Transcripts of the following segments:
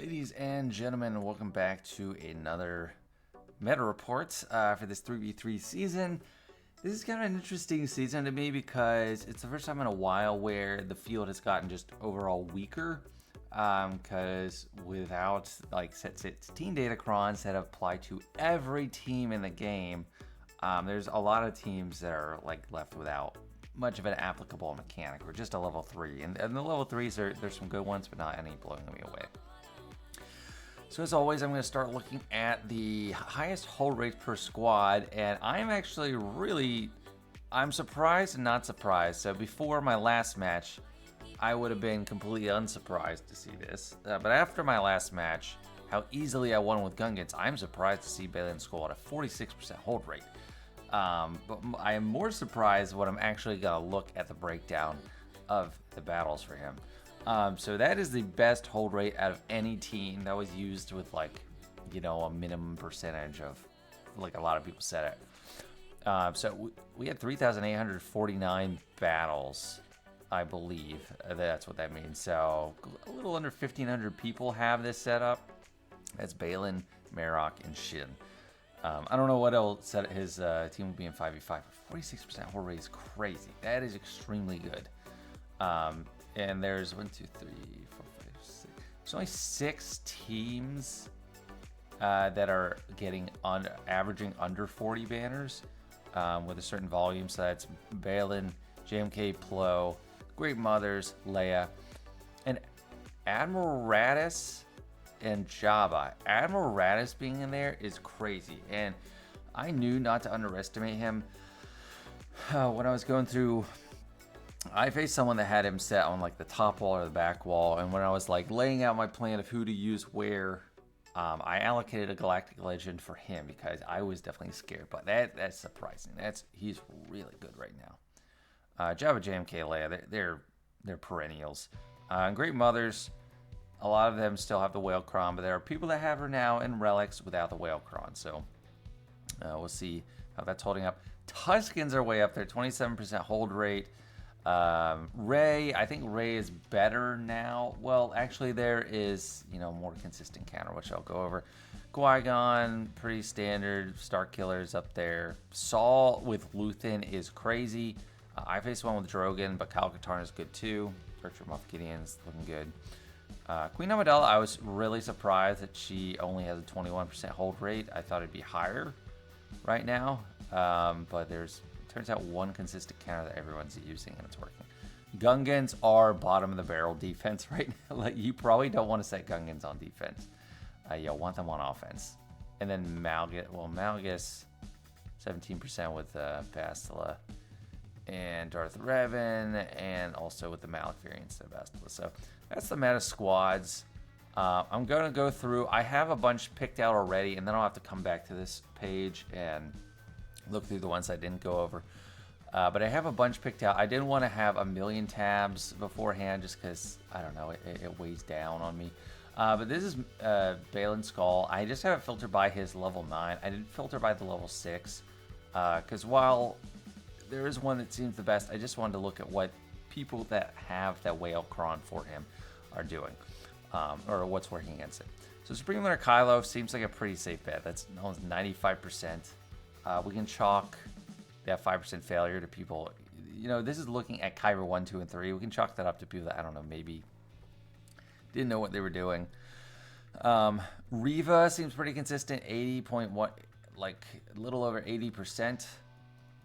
Ladies and gentlemen, welcome back to another meta report for this 3v3 season. This is kind of an interesting season to me because it's the first time in a while where the field has gotten just overall weaker. Because without like set team datacrons that apply to every team in the game, there's a lot of teams that are like left without much of an applicable mechanic or just a level 3. And the level 3s, there's some good ones, but not any blowing me away. So as always, I'm going to start looking at the highest hold rates per squad, and I'm actually I'm surprised and not surprised. So before my last match, I would have been completely unsurprised to see this. But after my last match, how easily I won with Gungans, I'm surprised to see Baylan Skoll at a 46% hold rate. But I am more surprised when I'm actually going to look at the breakdown of the battles for him. So that is the best hold rate out of any team that was used with like, a minimum percentage of, like a lot of people said it. So we had 3,849 battles, I believe. That's what that means. So a little under 1,500 people have this set up. That's Baylan, Marok, and Shin. I don't know what else his team will be in 5v5. 46% hold rate is crazy. That is extremely good. And there's 1, 2, 3, 4, 5, 6. There's only 6 teams that are getting averaging under 40 banners with a certain volume. So that's Baylan, JMK, Plo, Great Mothers, Leia, and Admiral Raddus and Jabba. Admiral Raddus being in there is crazy, and I knew not to underestimate him when I was going through. I faced someone that had him set on like the top wall or the back wall, and when I was like laying out my plan of who to use where, I allocated a Galactic Legend for him because I was definitely scared. But that's surprising. He's really good right now. Jabba, JMK, Leia, they're perennials. And Great Mothers, a lot of them still have the Whale Cron, but there are people that have her now in relics without the Whale Cron. So we'll see how that's holding up. Tuskens are way up there, 27% hold rate. I think Rey is better now. Well, actually there is, more consistent counter, which I'll go over. Qui-Gon, pretty standard. Star Killer's up there. Saul with Luthen is crazy. I faced one with Drogon, but Kyle Katarn is good too. Bertram Moff Gideon's looking good. Queen Amidala, I was really surprised that she only has a 21% hold rate. I thought it'd be higher right now, but turns out one consistent counter that everyone's using, and it's working. Gungans are bottom of the barrel defense right now. Like, you probably don't want to set Gungans on defense. You'll want them on offense. And then Malgus, 17% with Bastila and Darth Revan, and also with the Malak variants of Bastila. So that's the meta squads. I'm going to go through. I have a bunch picked out already, and then I'll have to come back to this page and look through the ones I didn't go over. But I have a bunch picked out. I didn't want to have a million tabs beforehand just because, I don't know, it weighs down on me. But this is Baylan Skoll. I just have it filtered by his level 9. I didn't filter by the level 6. Because while there is one that seems the best, I just wanted to look at what people that have that Whale Cron for him are doing. Or what's working against it. So Supreme Leader Kylo seems like a pretty safe bet. That's almost 95%. We can chalk that 5% failure to people. This is looking at Kyber 1, 2, and 3. We can chalk that up to people that, I don't know, maybe didn't know what they were doing. Reva seems pretty consistent, 80.1, like a little over 80%.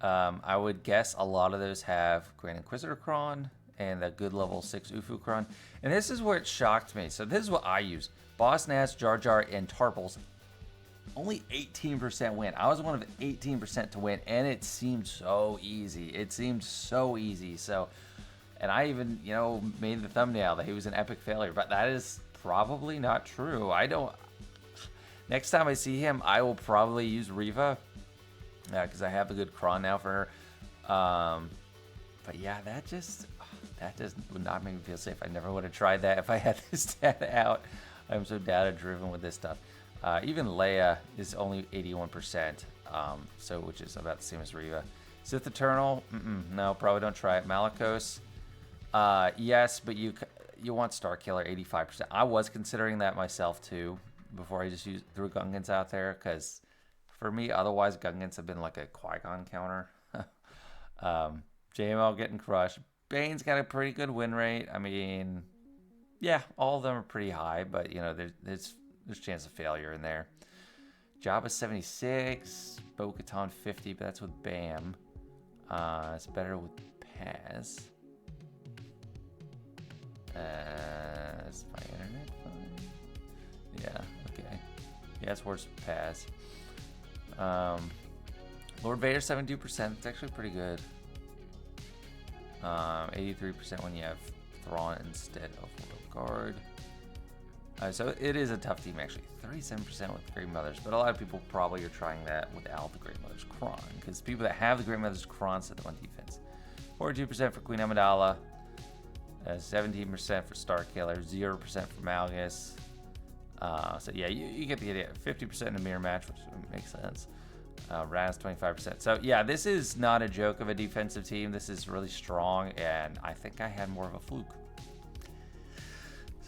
I would guess a lot of those have Grand Inquisitor Cron and a good level 6 Ufu Cron. And this is where it shocked me. So this is what I use. Boss Nass, Jar Jar, and Tarpals. Only 18% win. I was one of 18% to win, and it seemed so easy. So, and I even, made the thumbnail that he was an epic failure, but that is probably not true. Next time I see him, I will probably use Reva, because I have a good cron now for her. But yeah, that would not make me feel safe. I never would have tried that if I had this data out. I'm so data driven with this stuff. Even Leia is only 81%, which is about the same as Reva. Sith Eternal, no, probably don't try it. Malgus, yes, but you want Starkiller 85%. I was considering that myself too before I just threw Gungans out there, because for me, otherwise Gungans have been like a Qui-Gon counter. JML getting crushed. Bane's got a pretty good win rate. I mean, yeah, all of them are pretty high, but you know, there's chance of failure in there. Jabba 76, Bo-Katan 50, but that's with BAM. It's better with Paz. Is my internet fine? Yeah, okay. Yeah, it's worse with Paz. Lord Vader 72%. It's actually pretty good. 83% when you have Thrawn instead of Royal Guard. So it is a tough team, actually. 37% with Great Mothers, but a lot of people probably are trying that without the Great Mother's Kron, because people that have the Great Mother's Kron set them on defense. 42% for Queen Amidala, 17% for Starkiller, 0% for Malgus. So yeah, you get the idea. 50% in a mirror match, which makes sense. Raddus 25%. So yeah, this is not a joke of a defensive team. This is really strong, and I think I had more of a fluke.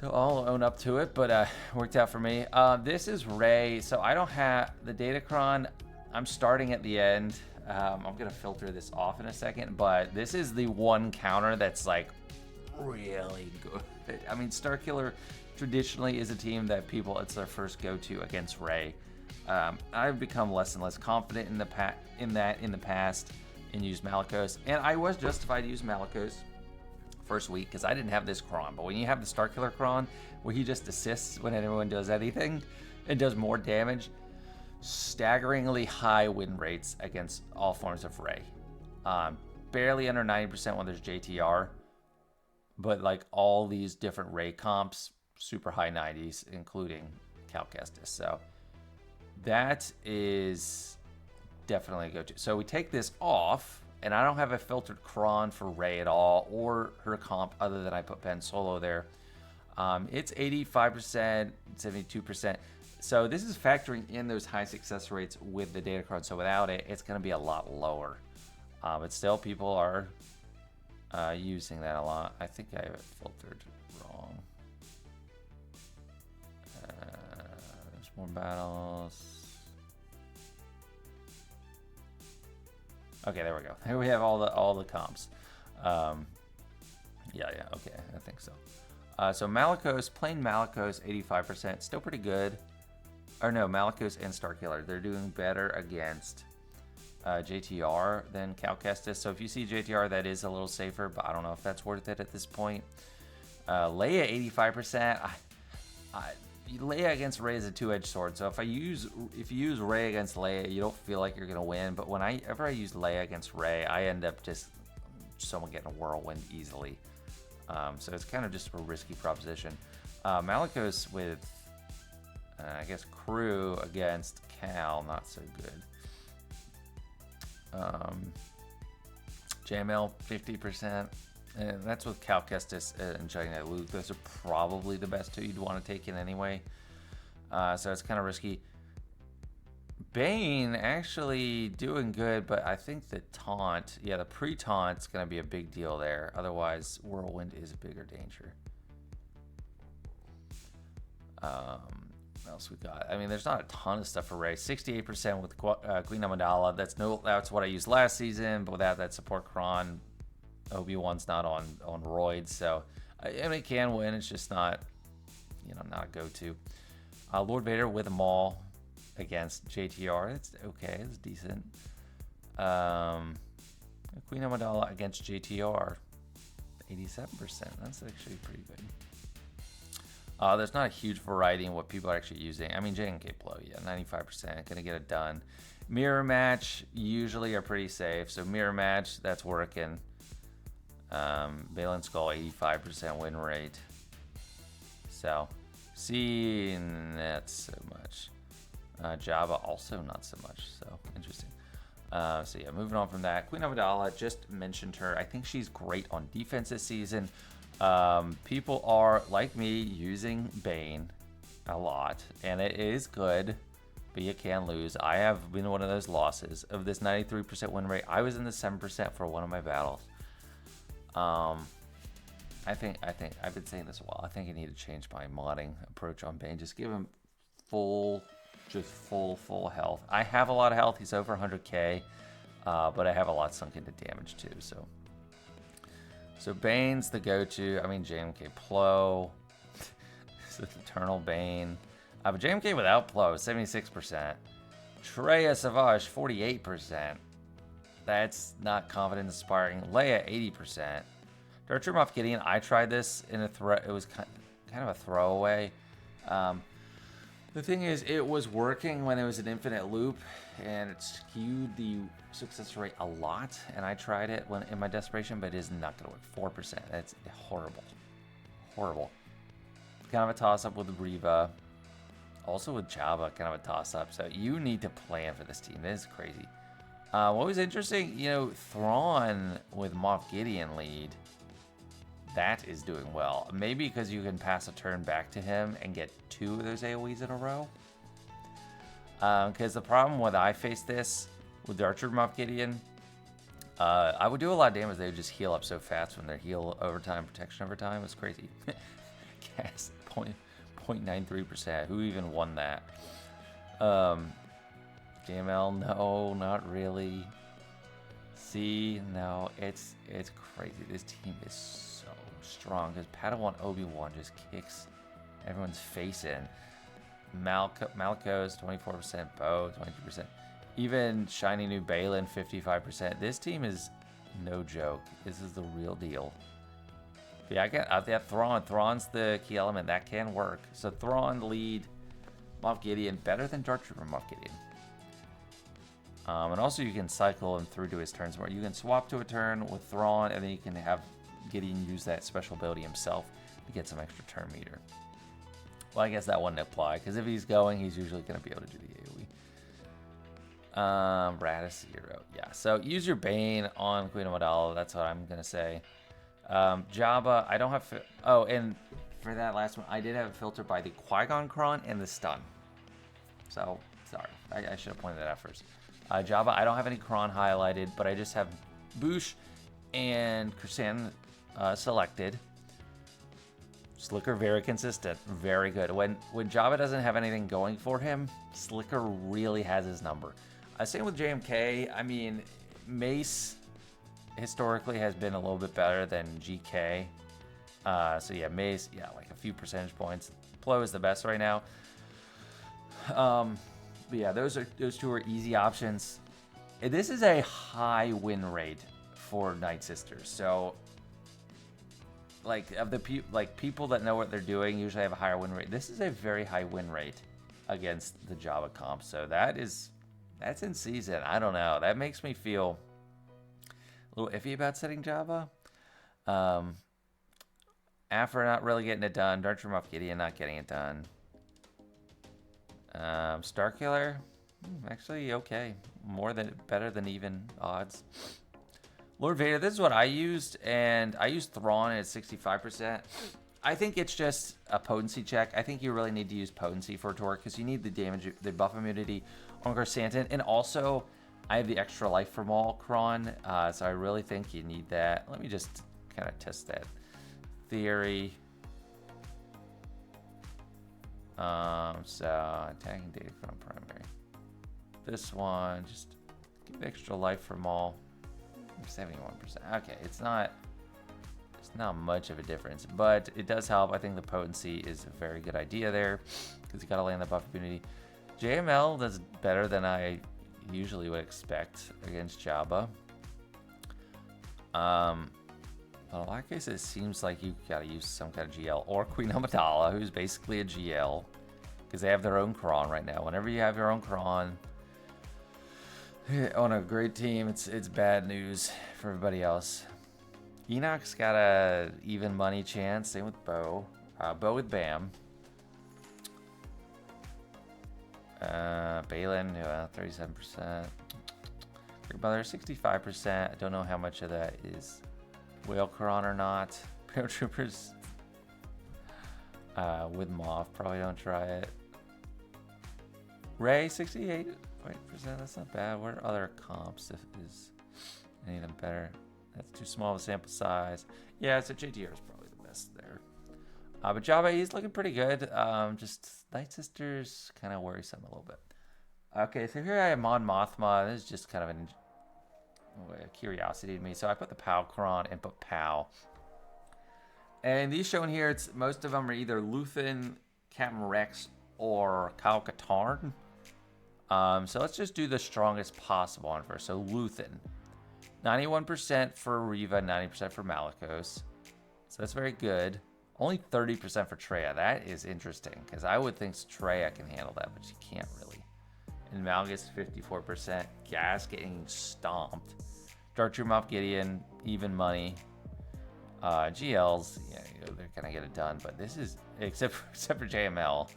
So I'll own up to it, but worked out for me. This is Rey. So I don't have the Datacron. I'm starting at the end. I'm going to filter this off in a second, but this is the one counter that's like really good. I mean, Starkiller traditionally is a team that it's their first go-to against Rey. I've become less and less confident in the past and used Malgus, and I was justified to use Malgus first week because I didn't have this Kron. But when you have the Starkiller Kron, where he just assists when anyone does anything and does more damage, staggeringly high win rates against all forms of Rey. Barely under 90% when there's JTR, but like all these different Rey comps, super high 90s, including Cal Kestis. So that is definitely a go-to. So we take this off, and I don't have a filtered Kron for Rey at all, or her comp, other than I put Ben Solo there. It's 85%, 72%. So this is factoring in those high success rates with the Datacron. So without it, it's going to be a lot lower. But still, people are using that a lot. I think I have it filtered wrong. There's more battles. Okay, there we go. Here we have all the comps. Yeah, okay, I think so. So Malgus, plain Malgus, 85%, still pretty good. Or no, Malgus and Starkiller, they're doing better against JTR than Cal Kestis. So if you see JTR, that is a little safer, but I don't know if that's worth it at this point. Leia, 85%. Leia against Rey is a two-edged sword. So if you use Rey against Leia, you don't feel like you're gonna win. But whenever I use Leia against Rey, I end up just someone getting a whirlwind easily. So it's kind of just a risky proposition. Malgus with I guess Crew against Cal, not so good. JML 50%. And that's with Cal Kestis and China Luke. Those are probably the best two you'd want to take in anyway. So it's kind of risky. Bane actually doing good, but I think the taunt, the pre-taunt's going to be a big deal there. Otherwise, Whirlwind is a bigger danger. What else we got? I mean, there's not a ton of stuff for Rey. 68% with Queen Amidala. That's what I used last season, but without that support Kron, Obi-Wan's not on roids, so I mean, it can win. It's just not, not a go-to. Lord Vader with a Maul against JTR. It's okay. It's decent. Queen Amidala against JTR, 87%. That's actually pretty good. There's not a huge variety in what people are actually using. I mean, J&K Blow, 95%, gonna get it done. Mirror match usually are pretty safe, so mirror match, that's working. Baylan Skoll, 85% win rate. So, see, not so much. Jabba also not so much. So interesting. So yeah, moving on from that. Queen Amidala, just mentioned her. I think she's great on defense this season. People are, like me, using Bane a lot, and it is good, but you can lose. I have been one of those losses. Of this 93% win rate, I was in the 7% for one of my battles. I I think I've been saying this a while. I think I need to change my modding approach on Bane. Just give him full health. I have a lot of health. He's over 100k, but I have a lot sunk into damage too. So Bane's the go-to. I mean, JMK Plo. It's Eternal Bane. But JMK without Plo, 76%. Traya Savage, 48%. That's not confidence inspiring. Leia, 80%. Dark Trooper Moff Gideon, I tried this in a it was kind of a throwaway. The thing is, it was working when it was an infinite loop, and it skewed the success rate a lot. And I tried it when in my desperation, but it is not going to work. 4%. That's horrible. Horrible. Kind of a toss-up with Reva. Also with Jabba, kind of a toss-up. So you need to plan for this team. This is crazy. What was interesting, you know, Thrawn with Moff Gideon lead. That is doing well. Maybe because you can pass a turn back to him and get 2 of those AoEs in a row. Because the problem when I faced this with the Archer Moff Gideon, I would do a lot of damage. They would just heal up so fast when their heal over time, protection over time. It was crazy. Cast 0.93%. Who even won that? JML, no, not really. C, no, it's crazy. This team is so strong because Padawan Obi-Wan just kicks everyone's face in. Malcos, 24%, Bo, 22%. Even shiny new Baylan, 55%. This team is no joke. This is the real deal. But yeah, I get that Thrawn. Thrawn's the key element. That can work. So Thrawn lead Moff Gideon better than Dark Trooper Moff Gideon. And also you can cycle him through to his turns more. You can swap to a turn with Thrawn, and then you can have Gideon use that special ability himself to get some extra turn meter. Well, I guess that wouldn't apply, because if he's going, he's usually going to be able to do the AoE. Raddus 0. Yeah, so use your Bane on Queen Amidala. That's what I'm going to say. Jabba, I don't have... Oh, and for that last one, I did have it filtered by the Qui-Gon Kron and the stun. So, sorry. I should have pointed that out first. Jabba, I don't have any Kron highlighted, but I just have Boosh and Kersan selected. Slicker, very consistent. Very good. When Jabba doesn't have anything going for him, Slicker really has his number. Same with JMK. I mean, Mace historically has been a little bit better than GK. So yeah, Mace, yeah, like a few percentage points. Plo is the best right now. But yeah, those two are easy options. This is a high win rate for Night Sisters. So, like of the people that know what they're doing usually have a higher win rate. This is a very high win rate against the Jabba comp. So that's in season. I don't know. That makes me feel a little iffy about setting Jabba. Afra not really getting it done. Dark Trooper Moff Gideon not getting it done. Starkiller, actually okay, better than even odds. Lord Vader, this is what I used, and I used Thrawn at 65%. I think it's just a potency check. I think you really need to use potency for it to work because you need the damage, the buff immunity on Garsantin, and also I have the extra life from all Kron, so I really think you need that. Let me just kind of test that theory. So attacking data from primary. This one, just give extra life from all. 71%. Okay, it's not much of a difference, but it does help. I think the potency is a very good idea there because you got to land the buff immunity. JML does better than I usually would expect against Jabba. Well, in that case, it seems like you gotta use some kind of GL or Queen Amidala, who's basically a GL, because they have their own Kron right now. Whenever you have your own Kron on a great team, it's bad news for everybody else. Enoch's got a even money chance. Same with Bo. Bo with Bam. Baylan, 37%. Big Brother, 65%. I don't know how much of that is Whale Kron or not. Paratroopers with Moff, probably don't try it. Ray, 68%. That's not bad. What are other comps? If is any of them better? That's too small of a sample size. Yeah, so JTR is probably the missed there. But Jabba, he's looking pretty good. Just Night Sister's kind of worrisome a little bit. Okay, so here I have Mon Mothma. This is just kind of a curiosity to me. So I put the Pao Kron and put Pao. And these shown here, most of them are either Luthen, Captain Rex, or Kyle Katarn. So let's just do the strongest possible one first. So Luthen. 91% for Reva, 90% for Malgus. So that's very good. Only 30% for Traya. That is interesting, because I would think Traya can handle that, but she can't really. And Malgus, 54%. Gas getting stomped. Dark True Moff Gideon, even money. GLs, yeah, they're gonna get it done, but this is except for JML.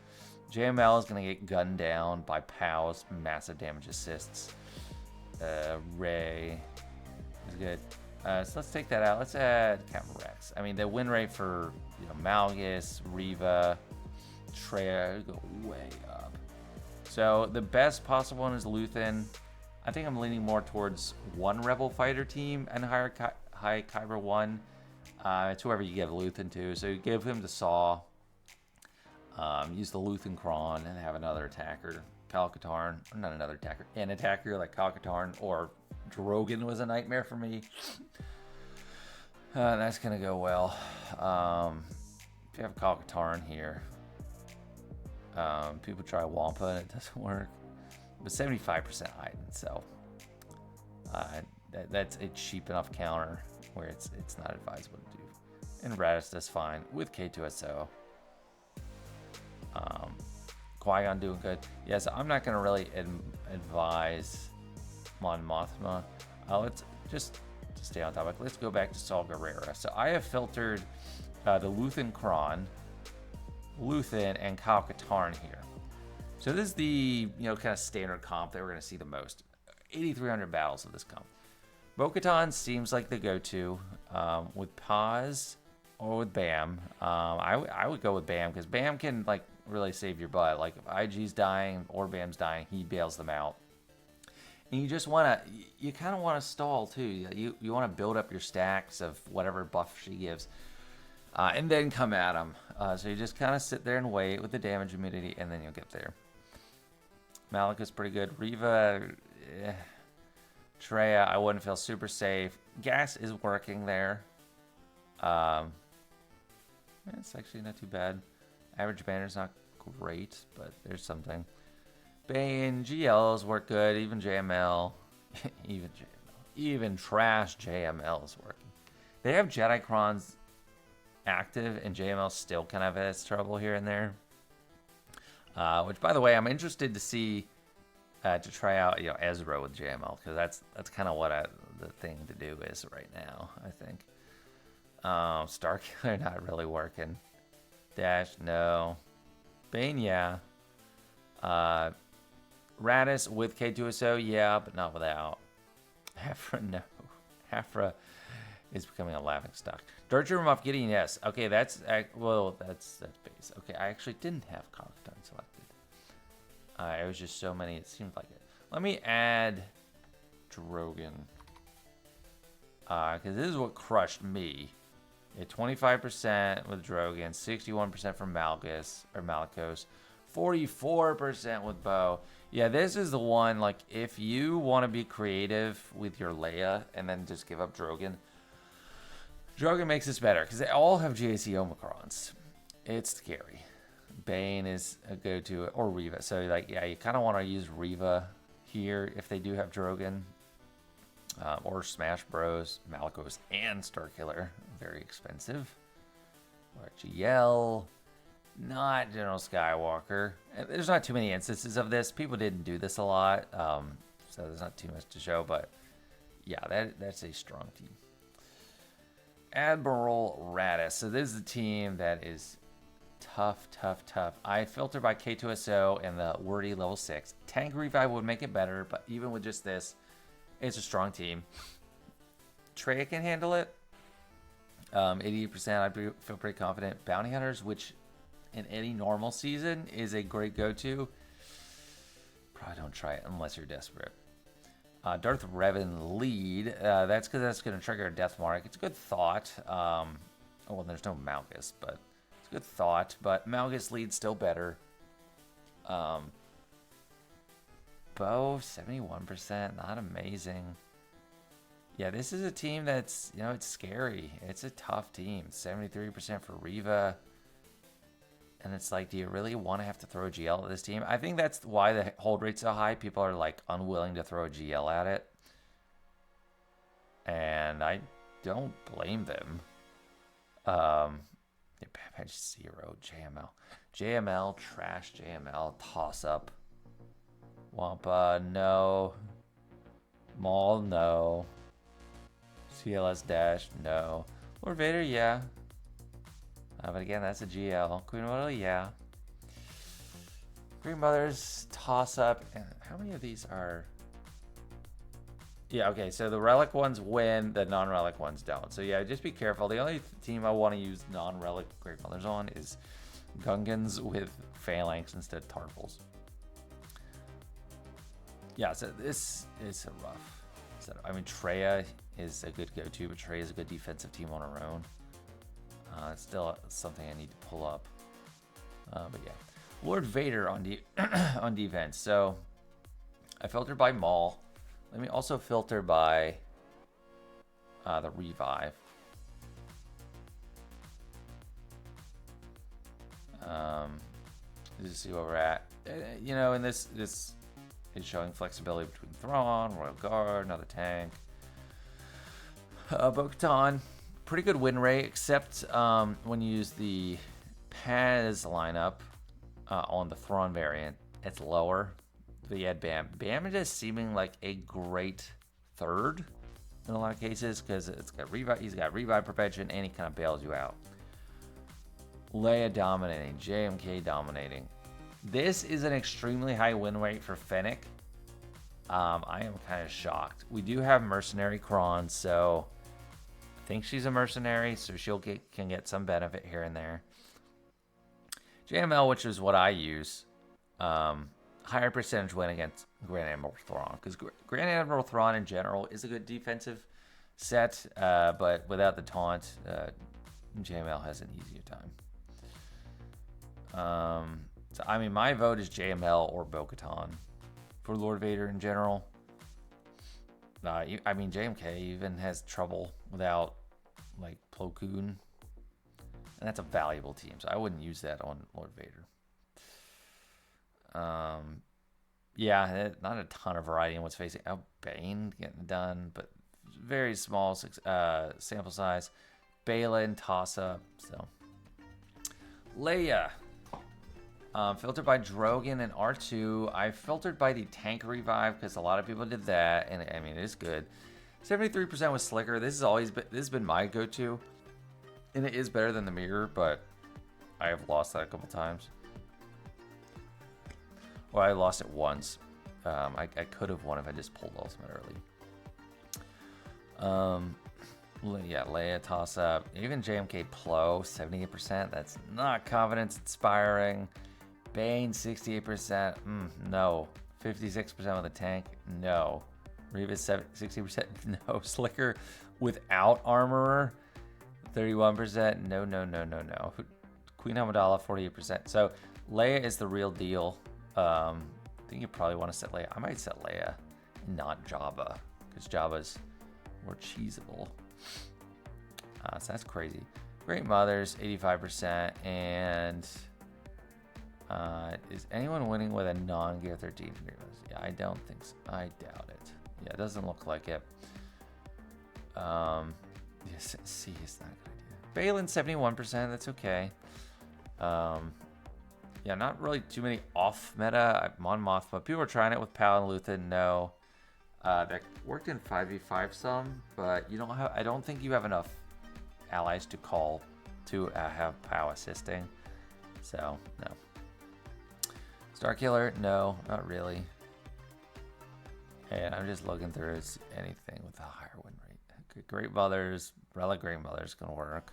JML is gonna get gunned down by Pao's massive damage assists. Ray is good. So let's take that out. Let's add Captain Rex. I mean, the win rate for Malgus, Reva, Traya go way up. So the best possible one is Luthen. I think I'm leaning more towards one Rebel fighter team and high Kyber 1. It's whoever you give Luthen to. So you give him the Saw, use the Luthen Kron, and have another attacker. Kyle Katarn, or not another attacker, an attacker like Kyle Katarn, or Drogon was a nightmare for me. That's going to go well. If you have Kyle Katarn here, people try Wampa and it doesn't work. But 75% Iden, so that's a cheap enough counter where it's not advisable to do. And Raddus does fine with K2SO. Qui-Gon doing good. Yes, I'm not going to really advise Mon Mothma. Let's just to stay on topic. Let's go back to Saul Gerrera. So I have filtered the Luthen Kron, Luthen, and Kyle Katarn here. So this is the kind of standard comp that we're going to see the most. 8,300 battles of this comp. Bo-Katan seems like the go-to with Paz or with Bam. I would go with Bam because Bam can really save your butt. Like if IG's dying or Bam's dying, he bails them out. And you just you kind of want to stall too. You want to build up your stacks of whatever buff she gives, and then come at him. So you just kind of sit there and wait with the damage immunity, and then you'll get there. Malgus is pretty good. Reva, Traya, I wouldn't feel super safe. Gas is working there. It's actually not too bad. Average banner's not great, but there's something. Bane, GLs work good. Even JML. Even trash JML is working. They have Jedi Crons active, and JML still kind of has trouble here and there. Which, by the way, I'm interested to see to try out Ezra with JML, because that's kind of what the thing to do is right now, I think. Starkiller not really working. Dash, no. Bane, yeah. Raddus with K2SO, yeah, but not without. Hafra, no. Hafra is becoming a laughing stock. Dark Trooper Moff Gideon, yes. Okay, that's base. Okay, I actually didn't have Conquerton selected. It was just so many, it seemed like it. Let me add Drogon. Because this is what crushed me. At 25% with Drogon, 61% from Malgus, 44% with Bo. Yeah, this is the one, if you want to be creative with your Leia and then just give up Drogon, Drogon makes this better because they all have GAC Omicrons. It's scary. Bane is a go-to, or Reva. So, you kind of want to use Reva here if they do have Drogon. Or Smash Bros, Malgus, and Starkiller. Very expensive. Or GL. Not General Skywalker. There's not too many instances of this. People didn't do this a lot. So there's not too much to show. But yeah, that's a strong team. Admiral Raddus. So this is the team that is tough. I filter by K2SO and the wordy level 6. Tank Revive would make it better. But even with just this, it's a strong team. Traya can handle it. 88%, I feel pretty confident. Bounty Hunters, which in any normal season is a great go-to. Probably don't try it unless you're desperate. Darth Revan lead. That's because that's going to trigger a death mark. It's a good thought. Oh, well, there's no Malgus, but it's a good thought. But Malgus lead's still better. Bo, 71%, not amazing. Yeah, this is a team that's, you know, it's scary. It's a tough team. 73% for Reva. And it's like, do you really want to have to throw a GL at this team? I think that's why the hold rate's so high. People are, like, unwilling to throw a GL at it. And I don't blame them. Patch 0, JML. JML, trash JML, toss up. Wampa, no. Maul, no. CLS Dash, no. Lord Vader, yeah. But again, that's a GL. Queen Model, yeah. Green Mothers, toss up. How many of these are... Yeah, okay, so the relic ones win, the non-relic ones don't. So yeah, just be careful. The only team I want to use non-relic Great Mothers on is Gungans with Phalanx instead of Tarfles. Yeah, so this is a rough setup. I mean, Traya is a good go-to, but Traya is a good defensive team on her own. It's still something I need to pull up. But yeah, Lord Vader on on defense. So I filtered by Maul. Let me also filter by the Revive. Just to see where we're at. You know, and this is showing flexibility between Thrawn, Royal Guard, another tank. Bo-Katan, pretty good win rate, except when you use the Paz lineup on the Thrawn variant, it's lower. But you had Bam. Bam is just seeming like a great third in a lot of cases because it's got revive. He's got revive prevention and he kind of bails you out. Leia dominating, JMK dominating. This is an extremely high win rate for Fennec. I am kind of shocked. We do have mercenary Kron, so I think she's a mercenary, so can get some benefit here and there. JML, which is what I use. Higher percentage win against Grand Admiral Thrawn, because Grand Admiral Thrawn in general is a good defensive set, but without the taunt, JML has an easier time. So I mean, my vote is JML or Bo-Katan for Lord Vader in general. I mean, JMK even has trouble without like Plo Koon, and that's a valuable team, so I wouldn't use that on Lord Vader. Yeah, not a ton of variety in what's facing. Oh, Bane getting done, but very small sample size. Baylan, toss-up. So Leia, filtered by Drogon and R2. I filtered by the tank revive because a lot of people did that, and I mean it is good. 73% with Slicker. This has been my go-to, and it is better than the mirror, but I have lost that a couple times. Well, I lost it once. I could have won if I just pulled ultimate early. Yeah, Leia toss up. Even JMK Plo, 78%. That's not confidence inspiring. Bane, 68%. No. 56% with a tank. No. Reva, 60%. No. Slicker without armorer, 31%. No. Queen Amidala, 48%. So Leia is the real deal. I think you probably want to set Leia. I might set Leia, not Jabba, because Jabba's more cheesable. So that's crazy. Great Mothers, 85%. And is anyone winning with a non-Gear 13? Yeah, I don't think so. I doubt it. Yeah, it doesn't look like it. Yes, C is not a good idea. Baylan, 71%. That's okay. Yeah, not really too many off meta. Mon Mothma. People are trying it with Pao and Luthen. No, that worked in 5v5 some, but you don't have. I don't think you have enough allies to call to have Pao assisting. So no. Starkiller, no, not really. And I'm just looking through anything with a higher win rate. Great Mothers, Relic Great Mothers gonna work.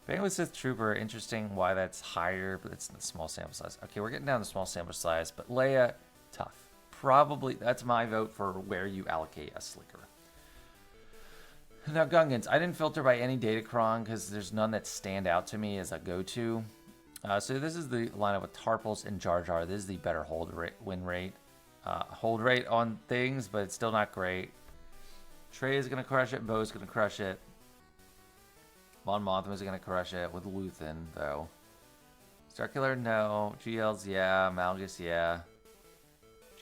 Bang with Sith Trooper, interesting why that's higher, but it's a small sample size. Okay, we're getting down to small sample size, but Leia, tough. Probably, that's my vote for where you allocate a Slicker. Now, Gungans, I didn't filter by any Datacron because there's none that stand out to me as a go-to. So this is the lineup with Tarpals and Jar Jar. This is the better win rate. Hold rate on things, but it's still not great. Traya is going to crush it. Bo's going to crush it. Mon Mothma is going to crush it with Luthen, though. Starkiller, no. GLs, yeah. Malgus, yeah.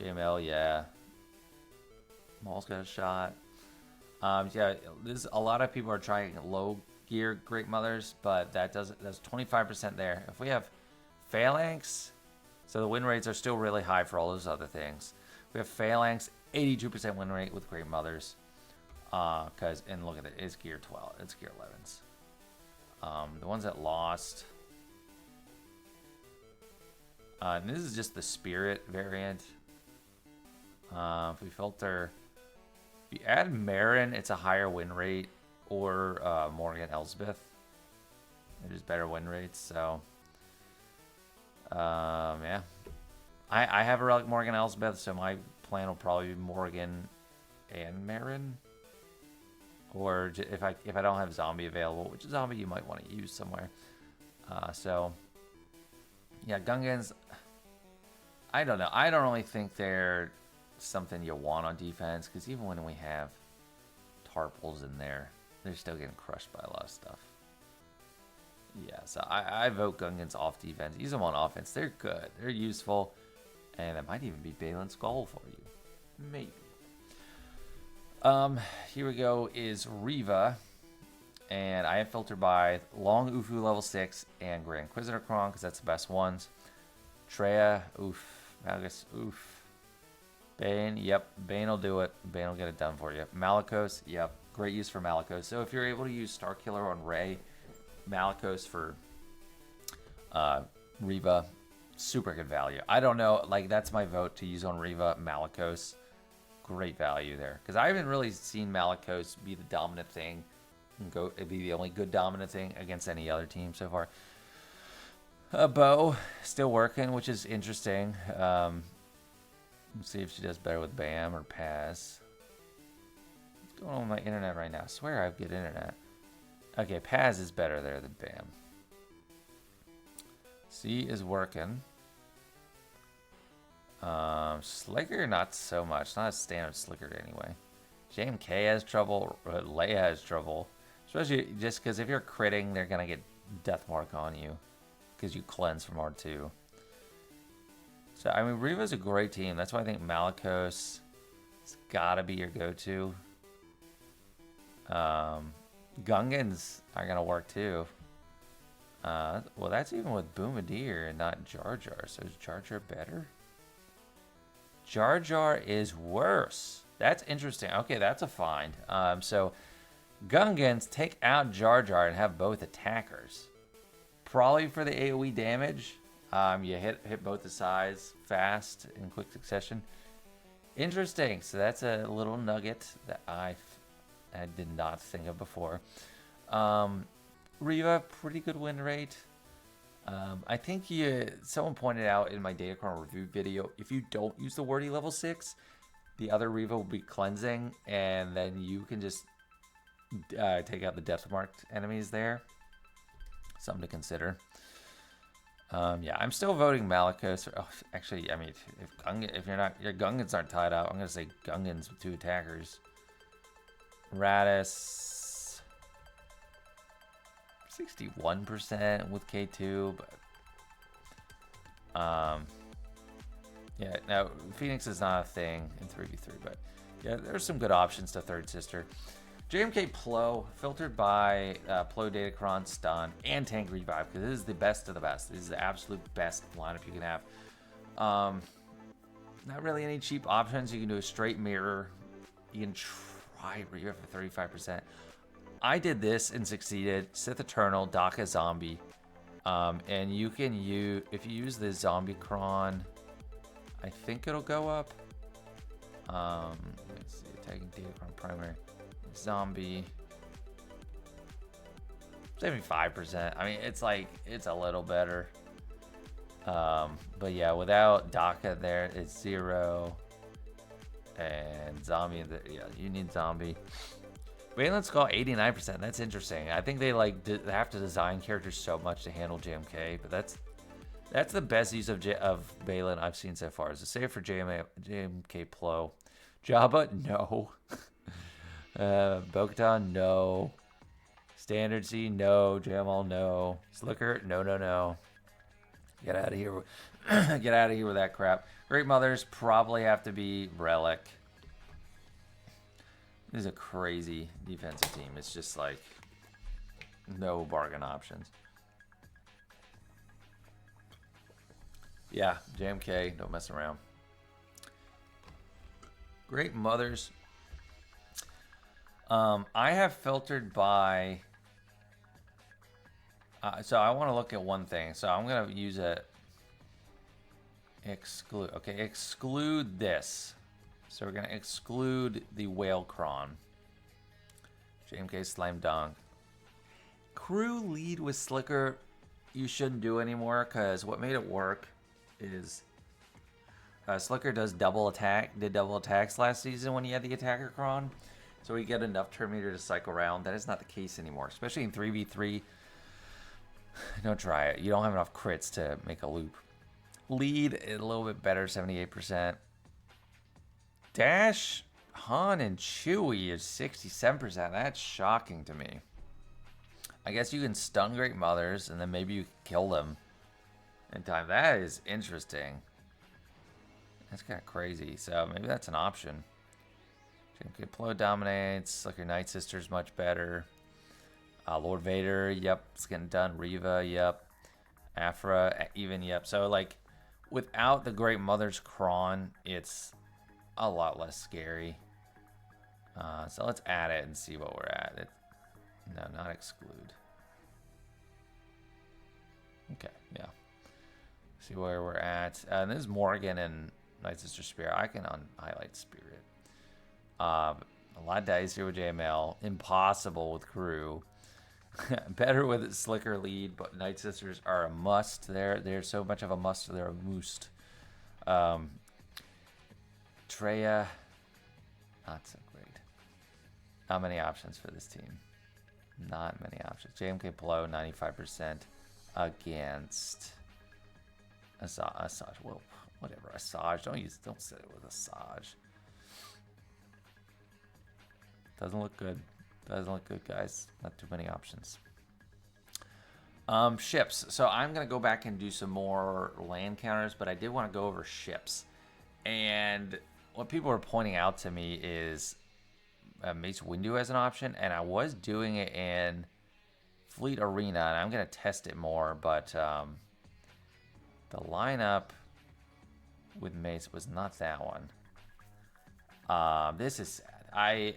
JML, yeah. Maul's got a shot. Yeah, a lot of people are trying low gear Great Mothers, but that's 25% there. If we have Phalanx, so the win rates are still really high for all those other things. We have Phalanx, 82% win rate with Great Mothers. And look at it, it's gear 12, it's gear 11s. The ones that lost, and this is just the Spirit variant. If we filter, if you add Marin, it's a higher win rate, or Morgan Elsbeth. They're just better win rates, so yeah. I have a Relic Morgan Elsbeth, so my plan will probably be Morgan and Marin. Or if I don't have Zombie available, which Zombie you might want to use somewhere. So yeah, Gungans, I don't know. I don't really think they're something you want on defense, because even when we have Tarpals in there, they're still getting crushed by a lot of stuff. Yeah, so I vote Gungans off defense. Use them on offense. They're good. They're useful. And it might even be Baylan Skoll for you. Maybe. Here we go is Reva. And I have filtered by Long Ufu level 6 and Grand Inquisitor Kron, because that's the best ones. Traya, oof. Malgus, oof. Bane, yep. Bane will do it. Bane will get it done for you. Malakos, yep. Great use for Malakos. So if you're able to use Starkiller on Rey, Malakos for Reva, super good value. I don't know, like that's my vote to use on Reva. Malakos, great value there, because I haven't really seen Malakos be the dominant thing and be the only good dominant thing against any other team so far. Bo still working, which is interesting. Let's see if she does better with Bam or Paz. What's going on with my internet right now? I swear I have good internet. Okay, Paz is better there than Bam. C is working. Slicker, not so much. Not a standard Slicker anyway. JMK has trouble. Leia has trouble. Especially just because if you're critting, they're going to get Death Mark on you. Because you cleanse from R2. So, I mean, Reva's a great team. That's why I think Malakos has got to be your go-to. Gungans are going to work too. Well, that's even with Boomadir and not Jar Jar. So is Jar Jar better? Jar Jar is worse. That's interesting. Okay, that's a find. So Gungans take out Jar Jar and have both attackers. Probably for the AoE damage. You hit both the sides fast in quick succession. Interesting. So that's a little nugget that I did not think of before. Reva, pretty good win rate. I think someone pointed out in my Datacron review video, if you don't use the wordy level 6, the other Reva will be cleansing, and then you can just take out the depth marked enemies there. Something to consider. Yeah, I'm still voting Malakos. Oh, actually, I mean, if your Gungans aren't tied up, I'm gonna say Gungans with 2 attackers. Raddus, 61% with K2, but yeah. Now Phoenix is not a thing in 3v3, but yeah, there's some good options to Third Sister. JMK Plo, filtered by Plo, Datacron, Stun, and Tank Revive, because this is the best of the best. This is the absolute best lineup you can have. Not really any cheap options. You can do a straight mirror. You can try Revive for 35%. I did this and succeeded. Sith Eternal, Daka Zombie. And you can use, if you use the Zombie Cron, I think it'll go up. Let's see, attacking Datacron primary. Zombie 75%. I mean, it's a little better. But yeah, without Daka there, it's 0. And Zombie, yeah, you need Zombie. Baylan Skoll 89%. That's interesting. I think they like they have to design characters so much to handle JMK, but that's the best use of Baylan I've seen so far. Is it safe for JMK Plo? Jabba, no. Bo-Katan, no. Standard C, no. Jamal, no. Slicker, no. Get out of here. Get out of here with that crap. Great Mothers probably have to be Relic. This is a crazy defensive team. It's just like no bargain options. Yeah, JMK, don't mess around. Great Mothers. I have filtered by... so I want to look at one thing. So I'm going to use a... Exclude. Okay, exclude this. So we're going to exclude the Whale Cron. JMK Slam Dunk. Crew lead with Slicker, you shouldn't do anymore, because what made it work is Slicker does double attack, did double attacks last season when he had the Attacker Cron. So we get enough turn meter to cycle around. That is not the case anymore, especially in 3v3. Don't try it. You don't have enough crits to make a loop. Lead a little bit better, 78%. Dash, Han, and Chewie is 67%. That's shocking to me. I guess you can stun Great Mothers, and then maybe you can kill them in time. That is interesting. That's kind of crazy. So maybe that's an option. JMK Plo dominates. Slicker Night Sister's much better. Lord Vader, yep, it's getting done. Reva, yep. Afra, even, yep. So, like, without the Great Mother's Cron, it's a lot less scary. So let's add it and see what we're at. No, not exclude. Okay, yeah. See where we're at. And this is Morgan and Night Sister Spirit. I can highlight Spirit. A lot of dice here with JML. Impossible with Crew. Better with Slicker lead, but Night Sisters are a must. They're so much of a must. They're a must. Traya, not so great. Not many options for this team. Not many options. JMK Plo, 95% against Asajj. Well, whatever. Asajj. Don't say it with Asajj. Doesn't look good. Doesn't look good, guys. Not too many options. Ships. So I'm going to go back and do some more land counters, but I did want to go over ships. And what people are pointing out to me is Mace Windu as an option, and I was doing it in Fleet Arena, and I'm going to test it more, but the lineup with Mace was not that one. This is sad.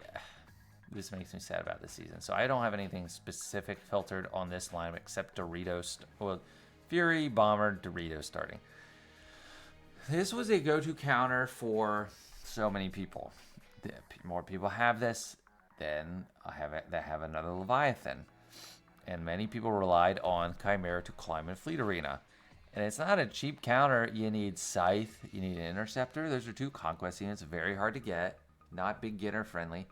This makes me sad about this season. So I don't have anything specific filtered on this line except Doritos. Well, Fury, Bomber, Doritos starting. This was a go-to counter for so many people. More people have this than that have another Leviathan. And many people relied on Chimera to climb in Fleet Arena. And it's not a cheap counter. You need Scythe. You need an Interceptor. Those are two Conquest units. Very hard to get. Not beginner friendly.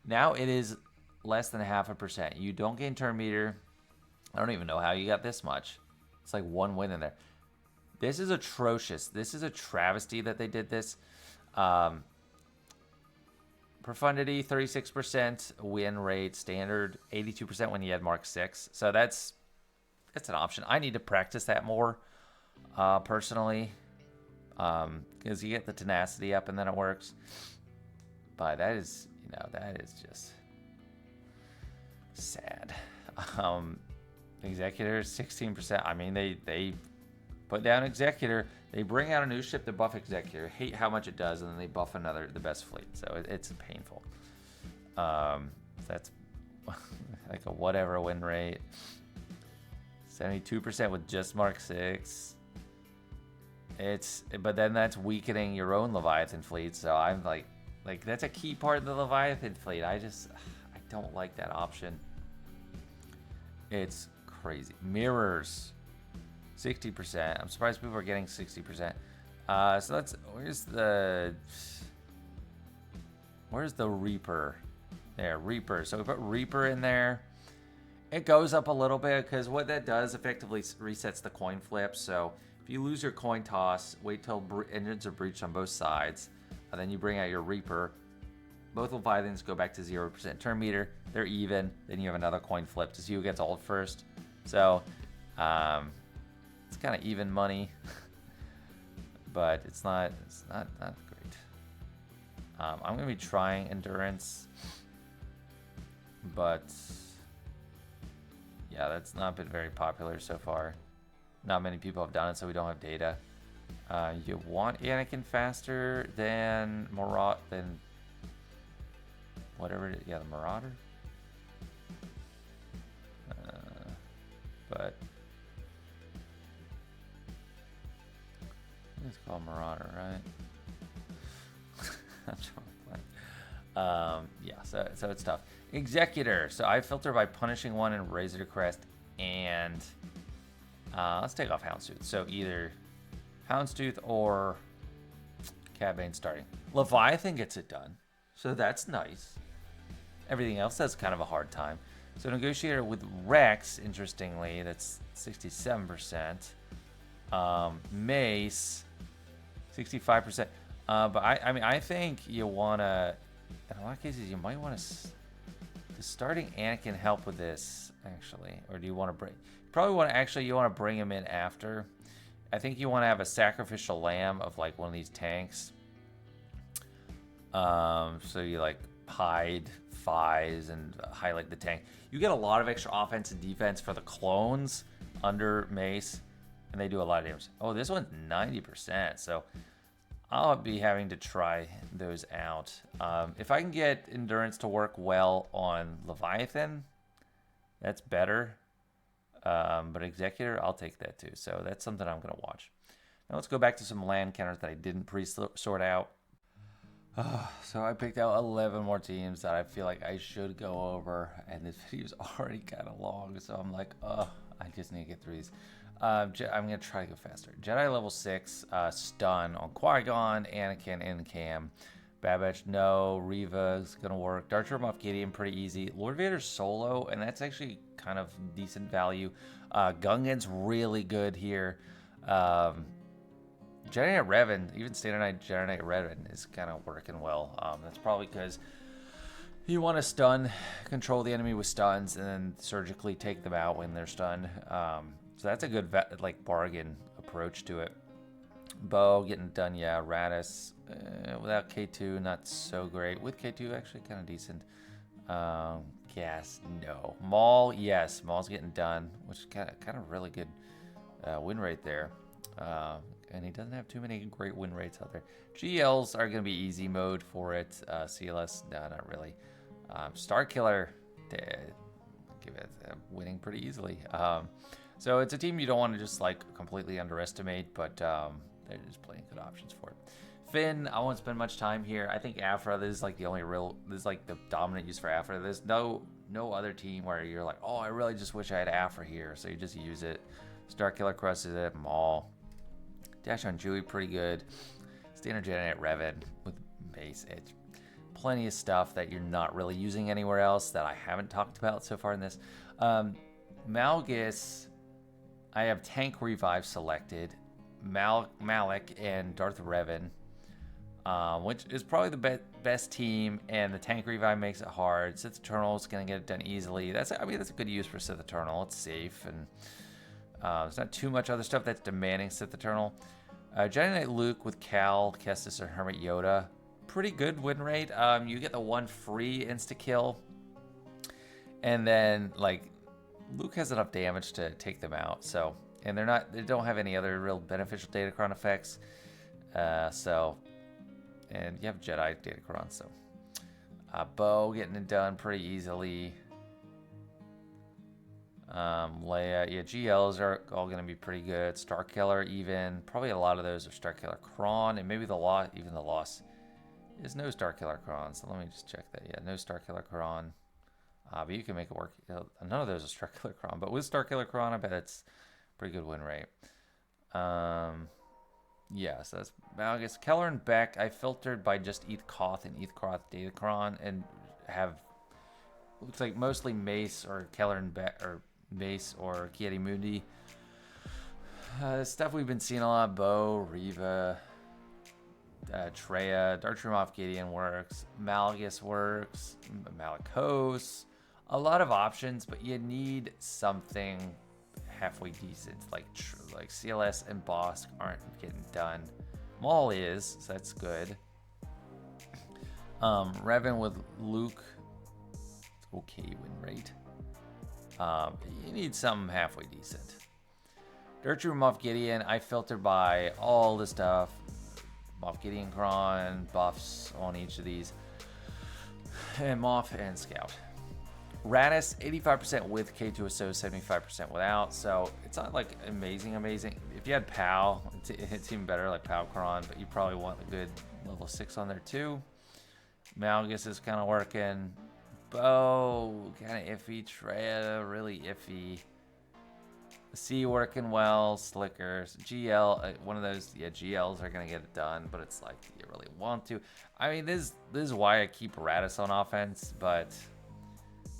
Now it is less than 0.5%. You don't gain turn meter. I don't even know how you got this much. It's like one win in there. This is atrocious. This is a travesty that they did this. Profundity, 36%. Win rate, standard, 82% when you had Mark 6. So that's an option. I need to practice that more, personally. Because you get the tenacity up and then it works. But that is... that is just sad. Executor, 16%. I mean, they put down Executor. They bring out a new ship to buff Executor. Hate how much it does, and then they buff the best fleet. So it's painful. That's like a whatever win rate. 72% with just Mark 6. But then that's weakening your own Leviathan fleet. So I'm like that's a key part of the Leviathan fleet. I don't like that option. It's crazy. Mirrors, 60%. I'm surprised people are getting 60%. So where's the Reaper? There, Reaper. So we put Reaper in there. It goes up a little bit because what that does effectively resets the coin flip. So if you lose your coin toss, wait till engines are breached on both sides. And then you bring out your Reaper. Both Leviathans go back to 0% turn meter. They're even. Then you have another coin flip to see who gets ult first. So it's kind of even money, but it's not great. I'm gonna be trying endurance, but yeah, that's not been very popular so far. Not many people have done it, so we don't have data. You want Anakin faster than whatever it is. Yeah, the Marauder. But it's called Marauder, right? I'm trying to yeah, so it's tough. Executor. So I filter by punishing one in Razor Crest, and let's take off Houndstooth. So either Houndstooth or Cad Bane starting. Leviathan gets it done, so that's nice. Everything else has kind of a hard time. So Negotiator with Rex, interestingly, that's 67%. Mace, 65%. But I think you want to, in a lot of cases, you might want to, does starting Anakin help with this, actually? Or do you want to bring, probably want to, actually, you want to bring him in after. I think you want to have a sacrificial lamb of like one of these tanks. So you like hide Fies and highlight the tank. You get a lot of extra offense and defense for the clones under Mace, and they do a lot of damage. Oh, this one's 90%, so I'll be having to try those out. If I can get endurance to work well on Leviathan, that's better. But Executor, I'll take that too. So that's something I'm going to watch. Now let's go back to some land counters that I didn't pre-sort out. So I picked out 11 more teams that I feel like I should go over, and this video is already kind of long, so I'm like, I just need to get through these. I'm going to try to go faster. Jedi level 6, stun on Qui-Gon, Anakin, and Cam. Bad Batch, no. Reva is going to work. Dark Trooper Moff Gideon, pretty easy. Lord Vader solo, and that's actually kind of decent value. Gungans, really good here. Jedi Knight Revan, even Standard Knight Jedi Knight Revan is kind of working well. That's probably because you want to stun, control the enemy with stuns, and then surgically take them out when they're stunned. So that's a good bargain approach to it. Bo getting done, yeah. Raddus without K2, not so great. With K2, actually kind of decent. Gas, no. Maul, yes. Maul's getting done, which is kind of really good win rate there. And he doesn't have too many great win rates out there. GLs are going to be easy mode for it. CLS, no, not really. Starkiller, give it winning pretty easily. So it's a team you don't want to just like completely underestimate, but there's plenty of good options for it. Finn, I won't spend much time here. I think Afra, this is like the only real, this is like the dominant use for Afra. There's no other team where you're like, oh, I really just wish I had Afra here. So you just use it. Starkiller crushes it, Maul. Dash on Chewie, pretty good. Standard Jedi Knight Revan with base edge. Plenty of stuff that you're not really using anywhere else that I haven't talked about so far in this. Malgus, I have Tank Revive selected. Malik and Darth Revan, which is probably the best team, and the Tank Revive makes it hard. Sith Eternal is going to get it done easily. That's a good use for Sith Eternal. It's safe, and there's not too much other stuff that's demanding Sith Eternal. Jedi Knight Luke with Cal, Kestis, or Hermit Yoda. Pretty good win rate. You get the one free insta-kill. And then, like, Luke has enough damage to take them out. So, and they don't have any other real beneficial Datacron effects. And you have Jedi Datacron, so. Bo getting it done pretty easily. Leia, yeah, GLs are all going to be pretty good. Starkiller, even. Probably a lot of those are Starkiller Kron, and maybe the loss. There's no Starkiller Kron, so let me just check that. Yeah, no Starkiller Kron. But you can make it work. None of those are Starkiller Kron, but with Starkiller Kron, I bet it's pretty good win rate. Yeah, so that's Malgus. Keller and Beck, I filtered by just Eeth Koth and Eeth Koth Datacron, and have looks like mostly Mace or Keller and or Mace or Kieti Mundi. Stuff we've been seeing a lot: Bo, Reva, Traya, Dark Room off Gideon works, Malgus works, Malakos. A lot of options, but you need something halfway decent. Like CLS and Bosk aren't getting done. Maul is, so that's good. Revan with Luke, it's okay win rate. You need something halfway decent. Dirt Room Moff Gideon, I filter by all the stuff. Moff Gideon Kron, buffs on each of these. And Moff and Scout. Raddus, 85% with K2SO, 75% without. So it's not like amazing. If you had Pao, it's even better, like Pao Kron, but you probably want a good level 6 on there too. Malgus is kind of working. Bo, kind of iffy. Traya, really iffy. C working well. Slickers. GL, one of those, yeah, GLs are going to get it done, but it's like, do you really want to? I mean, this is why I keep Raddus on offense, but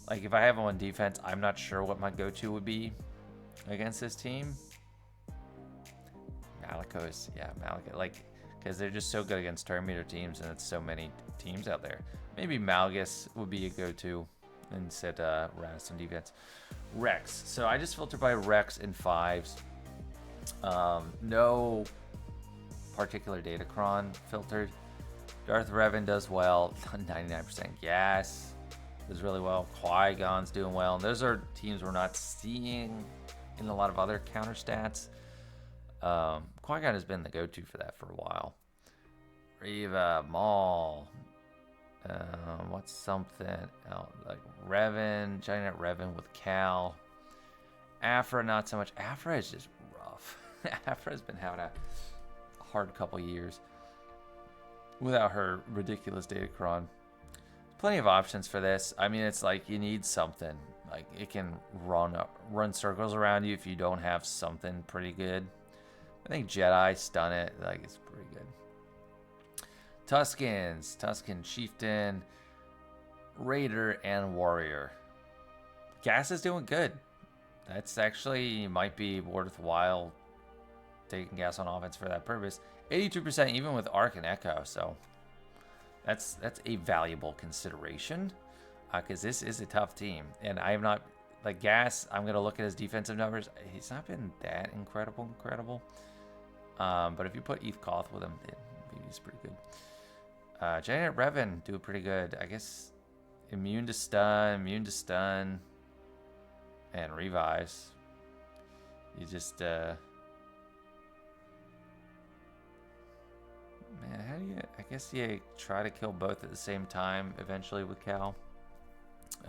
like if I have him on defense, I'm not sure what my go-to would be against this team. Malakos, yeah, Malakos, like, because they're just so good against Terminator teams, and it's so many teams out there. Maybe Malgus would be a go-to instead Raddus on defense. Rex. So I just filter by Rex in 5s. No particular Datacron filtered. Darth Revan does well. 99% gas. Does really well. Qui-Gon's doing well. And those are teams we're not seeing in a lot of other counter stats. Qui-Gon has been the go-to for that for a while. Reva, Maul. What's something else? Like Revan, Giant Revan with Cal. Afra, not so much. Afra is just rough. Afra's been having a hard couple years without her ridiculous Datacron. Plenty of options for this. I mean, it's like you need something. Like it can run circles around you if you don't have something pretty good. I think Jedi stun it. Like it's pretty good. Tuskens, Tusken Chieftain, Raider, and Warrior. Gas is doing good. That's actually might be worthwhile taking Gas on offense for that purpose. 82% even with Arc and Echo, so that's a valuable consideration because this is a tough team. And I have not, like Gas, I'm going to look at his defensive numbers. He's not been that incredible. But if you put Eeth Koth with him, maybe he's pretty good. Janet Revan do pretty good. I guess immune to stun, and revives. You just, man, how do you, I guess you try to kill both at the same time eventually with Cal.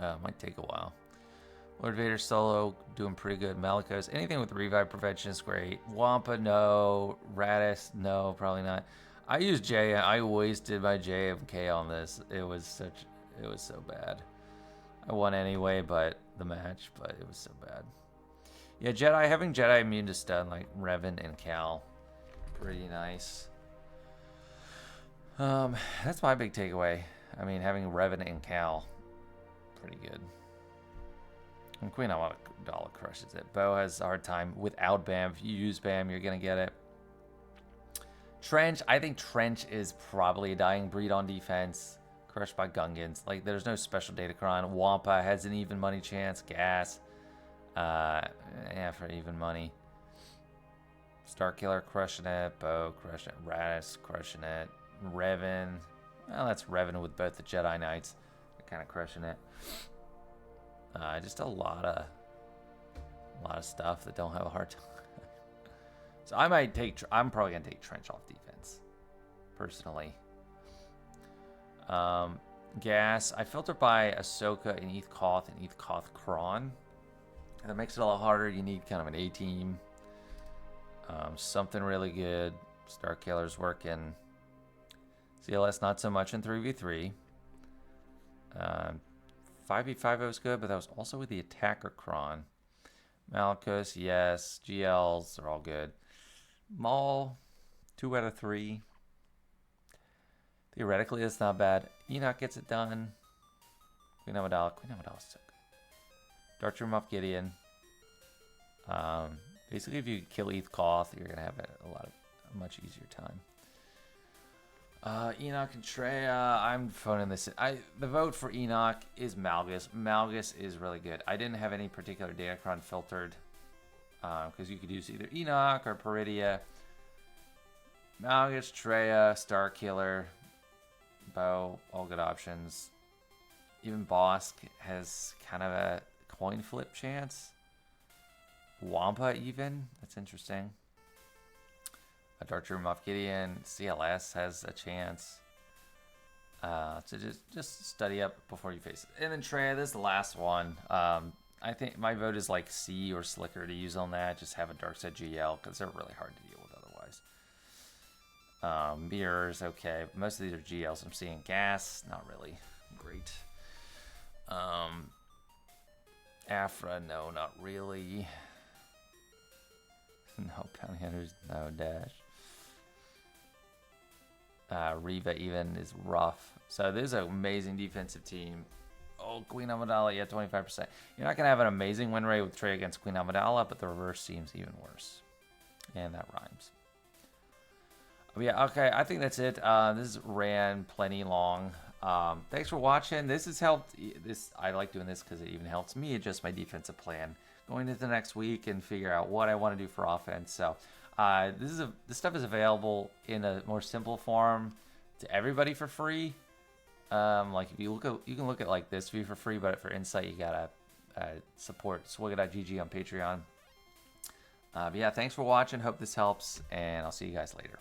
Might take a while. Lord Vader solo doing pretty good. Malakos, anything with revive prevention is great. Wampa, no. Raddus, no, probably not. I used J. I wasted my JMK on this. It was so bad. I won anyway, but it was so bad. Yeah, Jedi, having Jedi immune to stun like Revan and Cal, pretty nice. That's my big takeaway. I mean, having Revan and Cal, pretty good. And Queen Amidala crushes it. Bo has a hard time without BAM. If you use BAM, you're gonna get it. Trench, I think Trench is probably a dying breed on defense. Crushed by Gungans. Like, there's no special Datacron. Wampa has an even money chance. Gas. Yeah, for even money. Starkiller crushing it. Bo crushing it. Raddus crushing it. Revan. Well, that's Revan with both the Jedi Knights. They're kind of crushing it. Just a lot of stuff that don't have a hard time. So I'm probably gonna take Trench off defense, personally. Gas, I filter by Ahsoka and Eeth Koth and Eeth Koth Kron. That makes it a lot harder. You need kind of an A team, something really good. Starkiller's working. CLS not so much in 3v3. 5v5 was good, but that was also with the attacker Kron. Malgus, yes. GLs, they're all good. Maul, 2 out of 3. Theoretically, it's not bad. Enoch gets it done. Queen Amidala. Queen Amidala's so good. Dark Trooper Moff Gideon. Basically, if you kill Eeth Koth, you're gonna have a much easier time. Enoch and Traya. I'm phoning this in. The vote for Enoch is Malgus. Malgus is really good. I didn't have any particular Datacron filtered because you could use either Enoch or Peridia. Malgus, Traya, Starkiller, Bo, all good options. Even Bosk has kind of a coin flip chance. Wampa even. That's interesting. A Dark Trooper Moff Gideon. CLS has a chance. So just study up before you face it. And then Traya, this is the last one. I think my vote is like C or Slicker to use on that. Just have a Dark Side GL because they're really hard to deal with otherwise. Mirrors, okay. Most of these are GLs. I'm seeing Gas, not really great. Afra, no, not really. No Bounty Hunters, no Dash. Reva even is rough. So this is an amazing defensive team. Oh, Queen Amidala, yeah, 25%. You're not going to have an amazing win rate with Trey against Queen Amidala, but the reverse seems even worse. And that rhymes. But yeah, okay, I think that's it. This ran plenty long. Thanks for watching. This has helped. I like doing this because it even helps me adjust my defensive plan going into the next week and figure out what I want to do for offense. So this stuff is available in a more simple form to everybody for free. Like if you can look at like this view for free, but for insight you gotta support swigga.gg on Patreon. But yeah, thanks for watching. Hope this helps, and I'll see you guys later.